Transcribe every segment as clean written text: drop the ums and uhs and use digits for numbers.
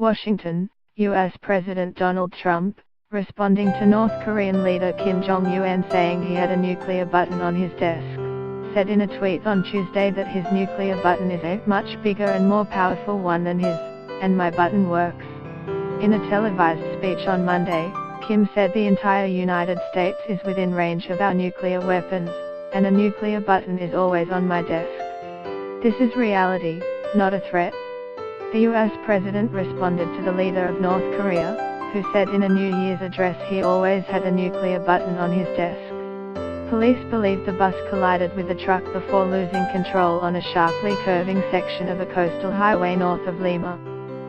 Washington, U.S. President Donald Trump, responding to North Korean leader Kim Jong-un saying he had a nuclear button on his desk, said in a tweet on Tuesday that his nuclear button is a much bigger and more powerful one than his, and my button works. In a televised speech on Monday, Kim said the entire United States is within range of our nuclear weapons, and a nuclear button is always on my desk. This is reality, not a threat. The US president responded to the leader of North Korea, who said in a New Year's address he always had a nuclear button on his desk. Police believe the bus collided with a truck before losing control on a sharply curving section of a coastal highway north of Lima.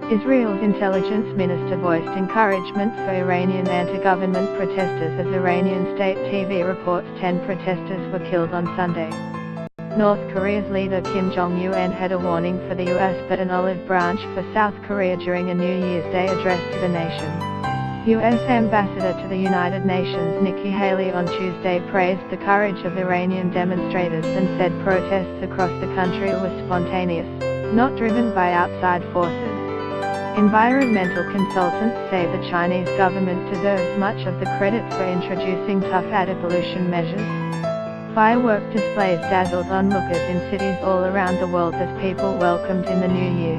Israel's intelligence minister voiced encouragement for Iranian anti-government protesters as Iranian state TV reports 10 protesters were killed on Sunday. North Korea's leader Kim Jong-un had a warning for the US but an olive branch for South Korea during a New Year's Day address to the nation. US Ambassador to the United Nations Nikki Haley on Tuesday praised the courage of Iranian demonstrators and said protests across the country were spontaneous, not driven by outside forces. Environmental consultants say the Chinese government deserves much of the credit for introducing tough anti-pollution measures. Firework displays dazzled onlookers in cities all around the world as people welcomed in the new year.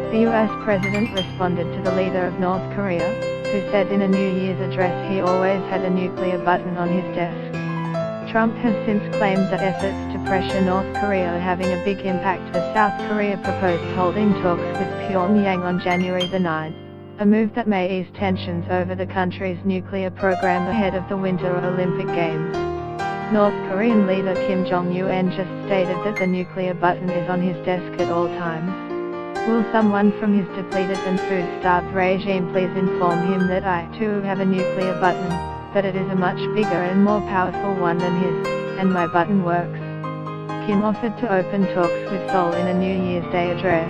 The US president responded to the leader of North Korea, who said in a New Year's address he always had a nuclear button on his desk. Trump has since claimed that efforts to pressure North Korea are having a big impact as South Korea proposed holding talks with Pyongyang on January the 9th, a move that may ease tensions over the country's nuclear program ahead of the Winter Olympic Games. North Korean leader Kim Jong-un just stated that the nuclear button is on his desk at all times. Will someone from his depleted and food-starved regime please inform him that I too have a nuclear button, but it is a much bigger and more powerful one than his, and my button works. Kim offered to open talks with Seoul in a New Year's Day address,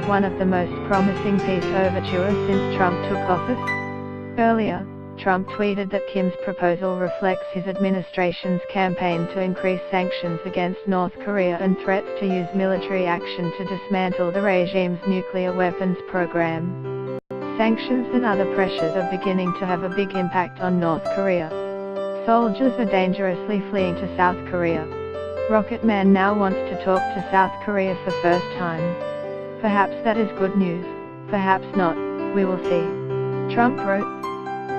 one of the most promising peace overtures since Trump took office. Earlier, Trump tweeted that Kim's proposal reflects his administration's campaign to increase sanctions against North Korea and threats to use military action to dismantle the regime's nuclear weapons program. Sanctions and other pressures are beginning to have a big impact on North Korea. Soldiers are dangerously fleeing to South Korea. Rocket Man now wants to talk to South Korea for first time. Perhaps that is good news, perhaps not, we will see. Trump wrote.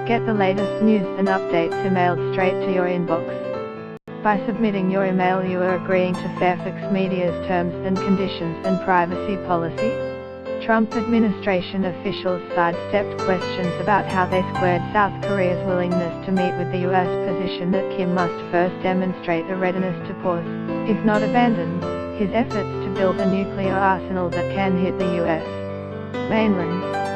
Get the latest news and updates emailed straight to your inbox. By submitting your email you are agreeing to Fairfax Media's terms and conditions and privacy policy. Trump administration officials sidestepped questions about how they squared South Korea's willingness to meet with the US position that Kim must first demonstrate a readiness to pause, if not abandon, his efforts to build a nuclear arsenal that can hit the US mainland.